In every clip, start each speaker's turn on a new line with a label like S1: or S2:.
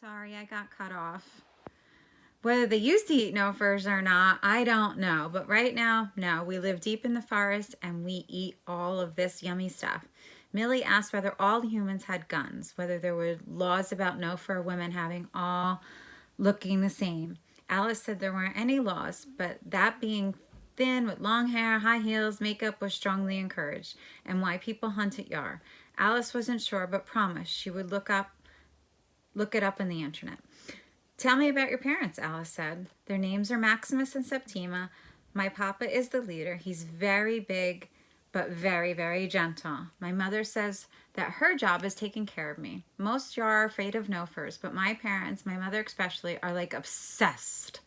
S1: Sorry, I got cut off. Whether they used to eat no furs or not, I don't know. But right now, no. We live deep in the forest and we eat all of this yummy stuff. Millie asked whether all humans had guns, whether there were laws about no fur women having all looking the same. Alice said there weren't any laws, but that being thin with long hair, high heels, makeup was strongly encouraged, and why people hunt at Yar. Alice wasn't sure, but promised she would look it up on the internet. Tell me about your parents, Alice said. Their names are Maximus and Septima. My papa is the leader. He's very big, but very, very gentle. My mother says that her job is taking care of me. Most Yar are afraid of no furs, but my parents, my mother especially, are like obsessed.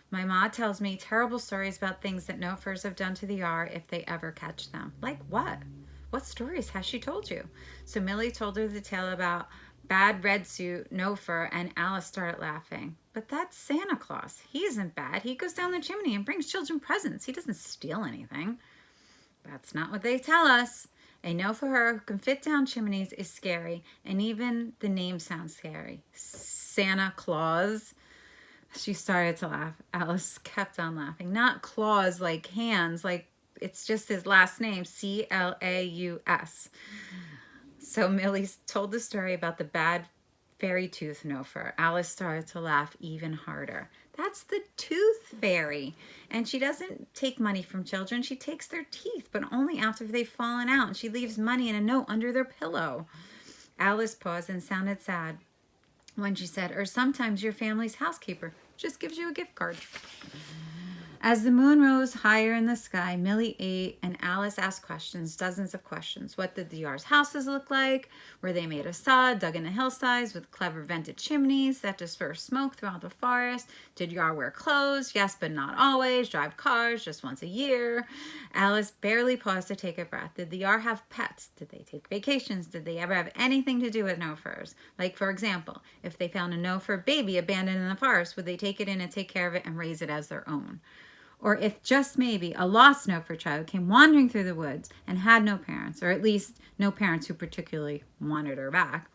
S1: My ma tells me terrible stories about things that no furs have done to the Yar if they ever catch them. Like what? What stories has she told you? So Millie told her the tale about bad red suit, no fur, and Alice started laughing. But that's Santa Claus. He isn't bad. He goes down the chimney and brings children presents. He doesn't steal anything. That's not what they tell us. A no for her who can fit down chimneys is scary, and even the name sounds scary. Santa Claus. She started to laugh. Alice kept on laughing. Not claws like hands, like it's just his last name, Claus. So Millie told the story about the bad fairy tooth no fur. Alice started to laugh even harder. That's the tooth fairy. And she doesn't take money from children. She takes their teeth, but only after they've fallen out. And she leaves money in a note under their pillow. Alice paused and sounded sad when she said, or sometimes your family's housekeeper just gives you a gift card. As the moon rose higher in the sky, Millie ate and Alice asked questions, dozens of questions. What did the Yar's houses look like? Were they made of sod, dug in the hillsides with clever vented chimneys that dispersed smoke throughout the forest? Did Yar wear clothes? Yes, but not always. Drive cars just once a year? Alice barely paused to take a breath. Did the Yar have pets? Did they take vacations? Did they ever have anything to do with no furs? Like, for example, if they found a no fur baby abandoned in the forest, would they take it in and take care of it and raise it as their own? Or if just maybe a lost no fur child came wandering through the woods and had no parents, or at least no parents who particularly wanted her back.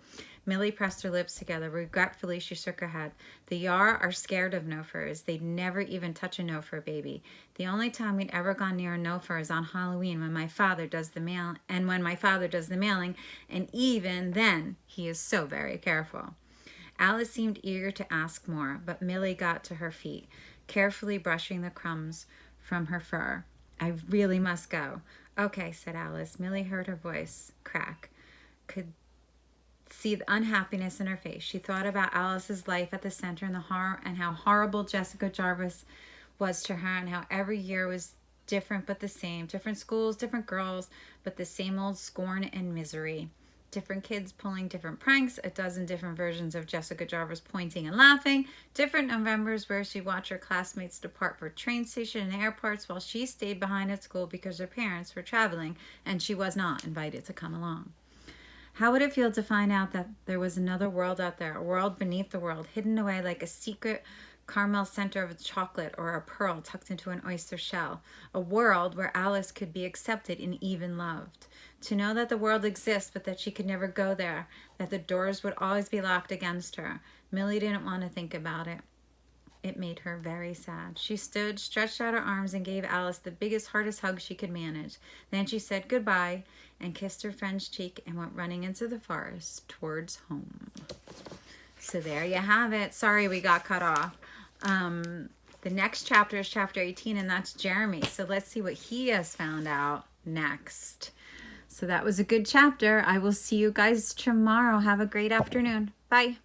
S1: Millie pressed her lips together. Regretfully, she shook her head. The Yar are scared of no furs. They'd never even touch a no fur baby. The only time we'd ever gone near a no fur is on Halloween when my father does the mailing, and even then, he is so very careful. Alice seemed eager to ask more, but Millie got to her feet, carefully brushing the crumbs from her fur. I really must go. Okay, said Alice. Millie heard her voice crack, could see the unhappiness in her face. She thought about Alice's life at the center and the horror and how horrible Jessica Jarvis was to her and how every year was different but the same. Different schools, different girls, but the same old scorn and misery. Different kids pulling different pranks, a dozen different versions of Jessica Jarvis pointing and laughing, different Novembers where she watched her classmates depart for train station and airports while she stayed behind at school because her parents were traveling and she was not invited to come along. How would it feel to find out that there was another world out there, a world beneath the world, hidden away like a secret caramel center of chocolate or a pearl tucked into an oyster shell, a world where Alice could be accepted and even loved. To know that the world exists but that she could never go there, that the doors would always be locked against her. Millie didn't want to think about it. It made her very sad. She stood, stretched out her arms, and gave Alice the biggest, hardest hug she could manage. Then she said goodbye and kissed her friend's cheek and went running into the forest towards home. So there you have it. Sorry we got cut off. The next chapter is chapter 18, and that's Jeremy. So let's see what he has found out next. So that was a good chapter. I will see you guys tomorrow. Have a great afternoon. Bye.